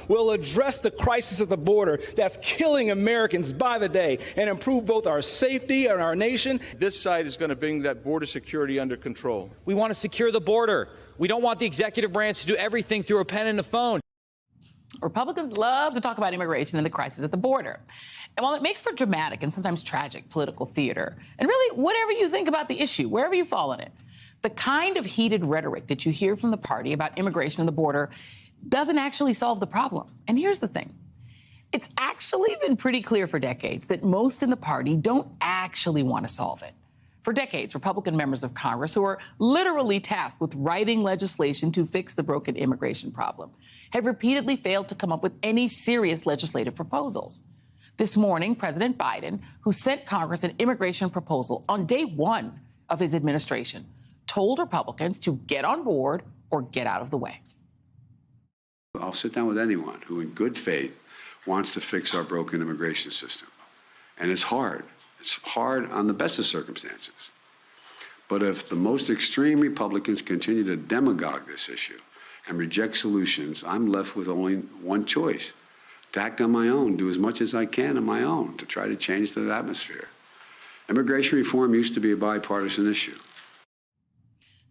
will address the crisis at the border that's killing Americans by the day and improve both our safety and our nation. This side is going to bring that border security under control. We want to secure the border. We don't want the executive branch to do everything through a pen and a phone. Republicans love to talk about immigration and the crisis at the border. And while it makes for dramatic and sometimes tragic political theater, and really whatever you think about the issue, wherever you fall in it, the kind of heated rhetoric that you hear from the party about immigration and the border doesn't actually solve the problem. And here's the thing. It's actually been pretty clear for decades that most in the party don't actually want to solve it. For decades, Republican members of Congress who are literally tasked with writing legislation to fix the broken immigration problem have repeatedly failed to come up with any serious legislative proposals. This morning, President Biden, who sent Congress an immigration proposal on day one of his administration, told Republicans to get on board or get out of the way. I'll sit down with anyone who in good faith wants to fix our broken immigration system. And it's hard. It's hard on the best of circumstances. But if the most extreme Republicans continue to demagogue this issue and reject solutions, I'm left with only one choice: to act on my own, do as much as I can on my own to try to change the atmosphere. Immigration reform used to be a bipartisan issue.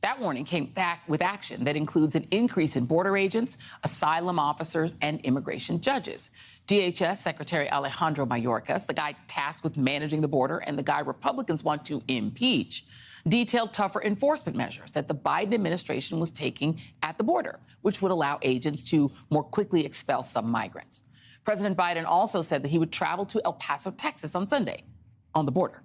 That warning came back with action that includes an increase in border agents, asylum officers, and immigration judges. DHS Secretary Alejandro Mayorkas, the guy tasked with managing the border and the guy Republicans want to impeach, detailed tougher enforcement measures that the Biden administration was taking at the border, which would allow agents to more quickly expel some migrants. President Biden also said that he would travel to El Paso, Texas on Sunday on the border.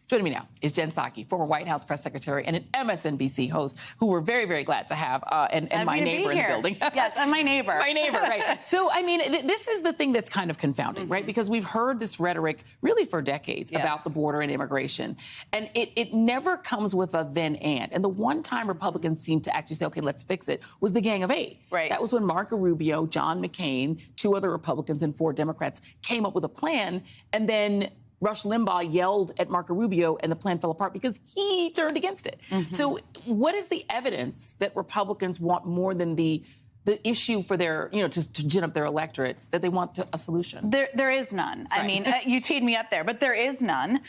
Joining me now is Jen Psaki, former White House press secretary and an MSNBC host who we're very, very glad to have, and my neighbor in the building. Yes, and my neighbor. My neighbor, right. So, I mean, this is the thing that's kind of confounding, right? Because we've heard this rhetoric really for decades about the border and immigration, and it never comes with a then and. And the one time Republicans seemed to actually say, okay, let's fix it, was the Gang of Eight. Right. That was when Marco Rubio, John McCain, two other Republicans and four Democrats came up with a plan, and then Rush Limbaugh yelled at Marco Rubio and the plan fell apart because he turned against it. So what is the evidence that Republicans want more than the issue for their, to gin up their electorate, that they want a solution? There is none. Right. I mean, you teed me up there, but there is none.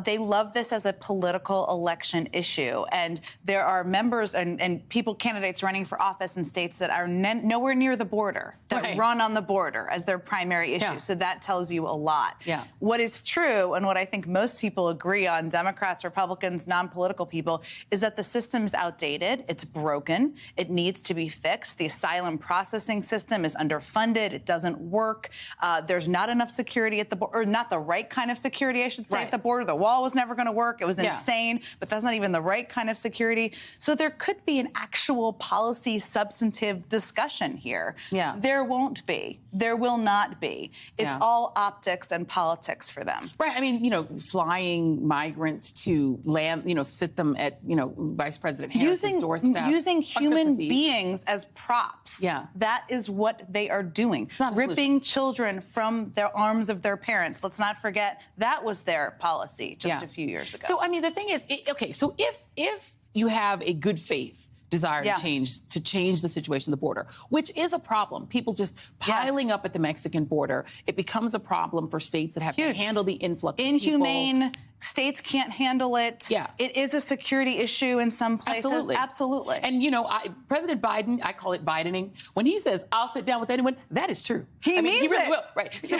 They love this as a political election issue. And there are members and candidates running for office in states that are nowhere near the border, that run on the border as their primary issue. Yeah. So that tells you a lot. Yeah. What is true, and what I think most people agree on, Democrats, Republicans, non-political people, is that the system's outdated. It's broken. It needs to be fixed. The asylum processing system is underfunded. It doesn't work. There's not enough security at the border, or not the right kind of security, I should say, at the border. The wall was never going to work. It was insane, but that's not even the right kind of security. So there could be an actual policy substantive discussion here. Yeah. There won't be. There will not be. It's all optics and politics for them. Right. I mean, flying migrants to land, sit them at, Vice President Harris's doorstep. Using human beings as props. Yeah. That is what they are doing. Ripping children from the arms of their parents. Let's not forget that was their policy just a few years ago. So, I mean, the thing is, so if you have a good faith desire to change the situation at the border, which is a problem. People just piling up at the Mexican border. It becomes a problem for states that have to handle the influx of people. States can't handle it. Yeah. It is a security issue in some places. Absolutely. Absolutely. And, President Biden, I call it Bidening, when he says, I'll sit down with anyone, that is true. He really will. Right. So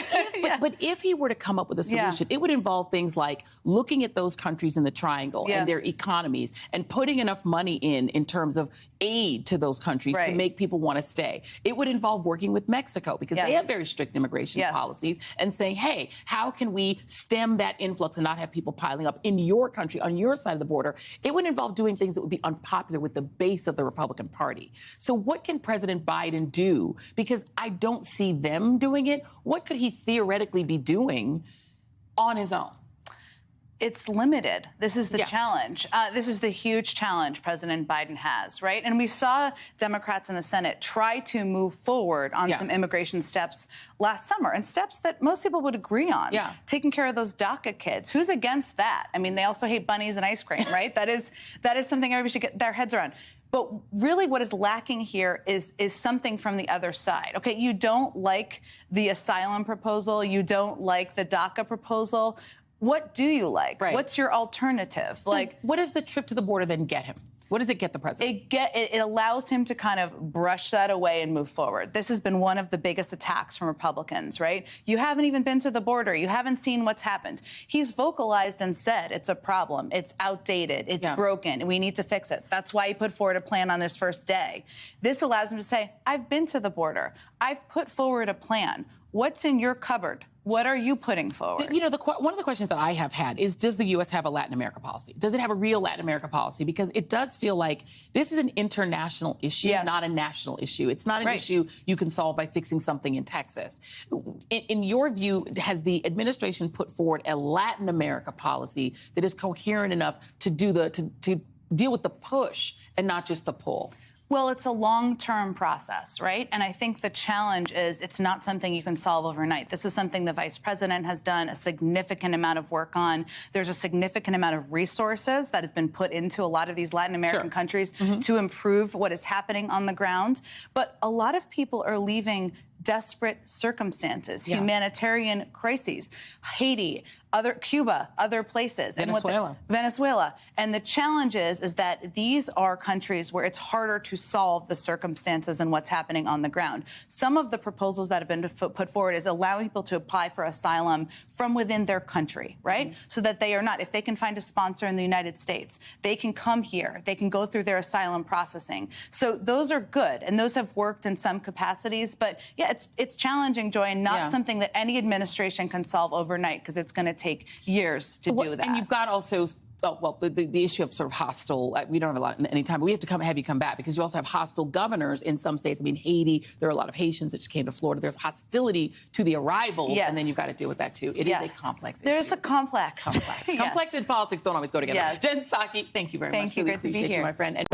but if he were to come up with a solution, it would involve things like looking at those countries in the triangle and their economies and putting enough money in terms of aid to those countries to make people want to stay. It would involve working with Mexico because they have very strict immigration policies and saying, hey, how can we stem that influx and not have people piling up in your country, on your side of the border? It would involve doing things that would be unpopular with the base of the Republican Party. So what can President Biden do? Because I don't see them doing it. What could he theoretically be doing on his own? It's limited. This is the challenge. This is the huge challenge President Biden has, right? And we saw Democrats in the Senate try to move forward on some immigration steps last summer, and steps that most people would agree on. Yeah. Taking care of those DACA kids. Who's against that? I mean, they also hate bunnies and ice cream, right? that is something everybody should get their heads around. But really what is lacking here is something from the other side. Okay, you don't like the asylum proposal. You don't like the DACA proposal. What do you like? Right. What's your alternative? So what does the trip to the border then get him? What does it get the president? It allows him to kind of brush that away and move forward. This has been one of the biggest attacks from Republicans, right? You haven't even been to the border. You haven't seen what's happened. He's vocalized and said it's a problem. It's outdated. It's broken. We need to fix it. That's why he put forward a plan on this first day. This allows him to say, I've been to the border. I've put forward a plan. What's in your cupboard? What are you putting forward? You know, one of the questions that I have had is, does the U.S. have a Latin America policy? Does it have a real Latin America policy? Because it does feel like this is an international issue, not a national issue. It's not an issue you can solve by fixing something in Texas. In your view, has the administration put forward a Latin America policy that is coherent enough to do to deal with the push and not just the pull? Well, it's a long-term process, right? And I think the challenge is it's not something you can solve overnight. This is something the vice president has done a significant amount of work on. There's a significant amount of resources that has been put into a lot of these Latin American countries to improve what is happening on the ground. But a lot of people are leaving desperate circumstances, humanitarian crises, Haiti, Cuba, other places. Venezuela. And the challenge is that these are countries where it's harder to solve the circumstances and what's happening on the ground. Some of the proposals that have been put forward is allowing people to apply for asylum from within their country, right? So that they are not, if they can find a sponsor in the United States, they can come here, they can go through their asylum processing. So those are good, and those have worked in some capacities. But yeah, it's challenging, Joy, and not something that any administration can solve overnight, because it's going to take years to do that. And you've got also the issue of sort of hostile. We don't have any time, but we have to have you come back, because you also have hostile governors in some states. I mean, Haiti, there are a lot of Haitians that just came to Florida. There's hostility to the arrivals, and then you've got to deal with that too. It is a complex issue. There's a complex. Complex and politics don't always go together. Jen Psaki, thank you very much. Thank you. Really Good to be appreciate here. you, my friend.